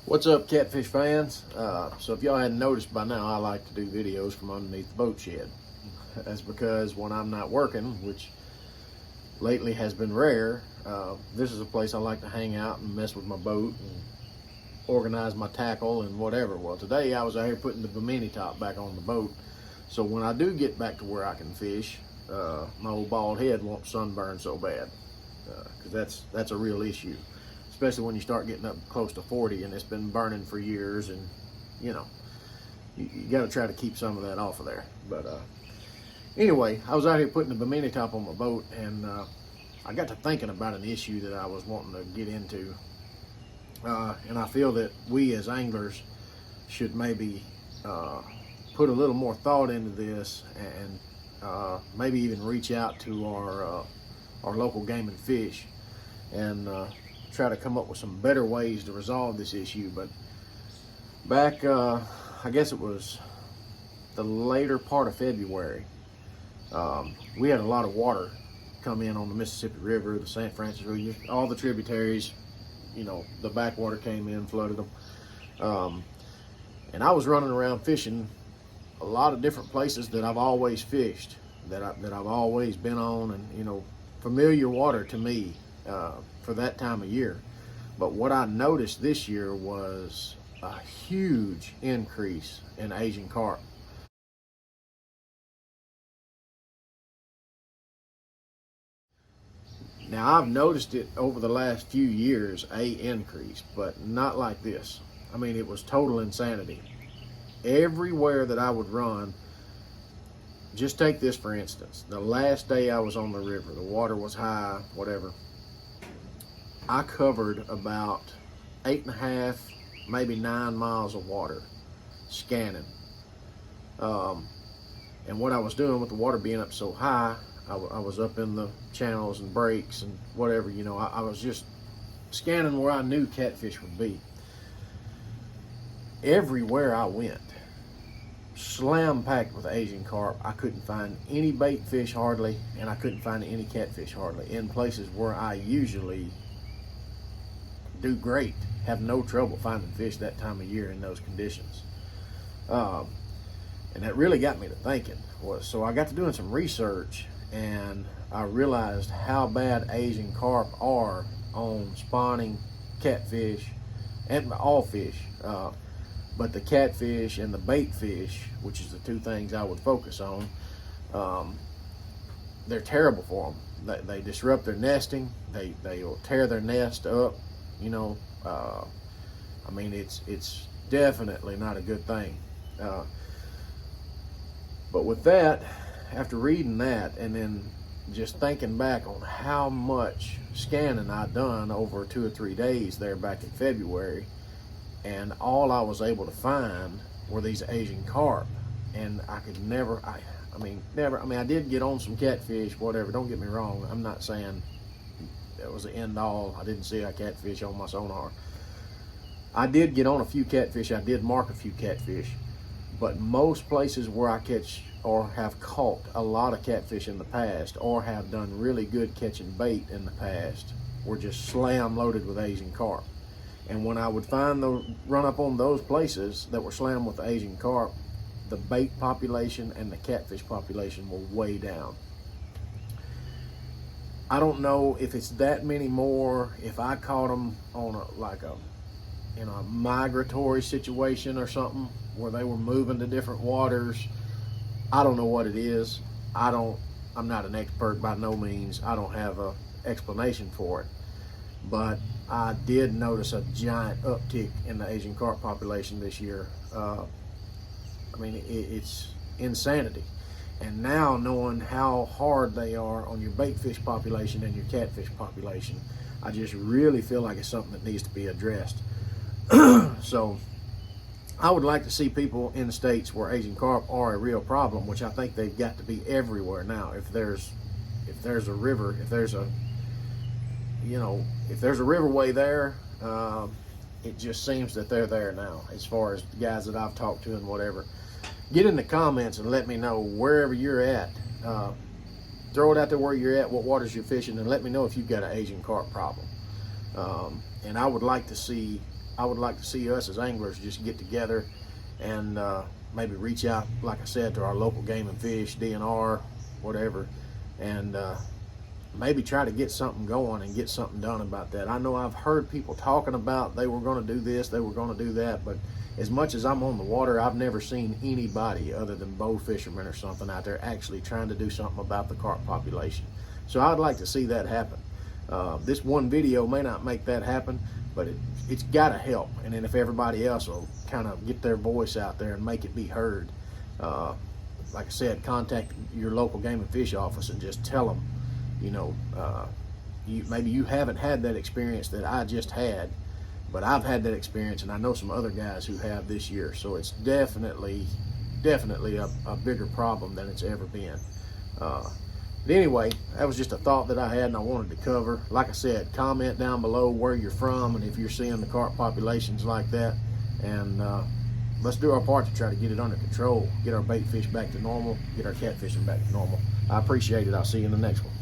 What's up, catfish fans? So if y'all hadn't noticed by now, I like to do videos from underneath the boat shed. That's because when I'm not working, which lately has been rare, this is a place I like to hang out and mess with my boat and organize my tackle and whatever. Well, today I was out here putting the bimini top back on the boat, so when I do get back to where I can fish, my old bald head won't sunburn so bad, because that's a real issue, especially when you start getting up close to 40 and it's been burning for years, and you know, you got to try to keep some of that off of there. But anyway, I was out here putting the bimini top on my boat, and I got to thinking about an issue that I was wanting to get into, and I feel that we as anglers should maybe put a little more thought into this, and maybe even reach out to our local Game and Fish and try to come up with some better ways to resolve this issue. But back, I guess it was the later part of February, we had a lot of water come in on the Mississippi River, the St. Francis River, all the tributaries. You know, the backwater came in, flooded them. And I was running around fishing a lot of different places that I've always fished, that I've always been on, and you know, familiar water to me for that time of year. But what I noticed this year was a huge increase in Asian carp. Now, I've noticed it over the last few years, a increase, but not like this. I mean, it was total insanity. Everywhere that I would run, just take this for instance, the last day I was on the river, the water was high, whatever. I covered about 8.5, maybe 9 miles of water, scanning. And what I was doing with the water being up so high, I was up in the channels and breaks and whatever, you know, I was just scanning where I knew catfish would be. Everywhere I went, slam packed with Asian carp. I couldn't find any bait fish hardly, and I couldn't find any catfish hardly, in places where I usually do great, have no trouble finding fish that time of year in those conditions. And that really got me to thinking. So I got to doing some research, and I realized how bad Asian carp are on spawning catfish and all fish. But the catfish and the bait fish, which is the two things I would focus on, they're terrible for them. They disrupt their nesting. They will tear their nest up. You know, I mean, it's definitely not a good thing. But with that, after reading that and then just thinking back on how much scanning I'd done over 2 or 3 days there back in February, and all I was able to find were these Asian carp, and I could never, I mean, I did get on some catfish, whatever, don't get me wrong. I'm not saying that was the end all. I didn't see a catfish on my sonar. I did get on a few catfish. I did mark a few catfish, but most places where I catch or have caught a lot of catfish in the past, or have done really good catching bait in the past, were just slam loaded with Asian carp. And when I would run up on those places that were slammed with Asian carp, the bait population and the catfish population were way down. I don't know if it's that many more, if I caught them on in a migratory situation or something where they were moving to different waters. I don't know what it is. I'm not an expert by no means. I don't have a explanation for it. But I did notice a giant uptick in the Asian carp population this year. I mean, it's insanity. And now, knowing how hard they are on your bait fish population and your catfish population, I just really feel like it's something that needs to be addressed. So I would like to see people in the states where Asian carp are a real problem, which I think they've got to be everywhere now. If there's a river, if there's a riverway there, it just seems that they're there now, as far as the guys that I've talked to and whatever. Get in the comments and let me know wherever you're at. Throw it out there where you're at, what waters you're fishing, and let me know if you've got an Asian carp problem. And I would like to see I would like to see us as anglers just get together and maybe reach out, like I said, to our local Game and Fish, DNR, whatever, and maybe try to get something going and get something done about that. I know I've heard people talking about they were going to do this, they were going to do that, but as much as I'm on the water, I've never seen anybody other than bow fishermen or something out there actually trying to do something about the carp population. So I'd like to see that happen. This one video may not make that happen, but it's got to help. And then if everybody else will kind of get their voice out there and make it be heard, like I said, contact your local Game and Fish office and just tell them, you know, maybe you haven't had that experience that I just had, but I've had that experience, and I know some other guys who have this year. So it's definitely a bigger problem than it's ever been. But anyway, that was just a thought that I had and I wanted to cover. Like I said, comment down below where you're from and if you're seeing the carp populations like that. And let's do our part to try to get it under control, get our bait fish back to normal, get our catfishing back to normal. I appreciate it. I'll see you in the next one.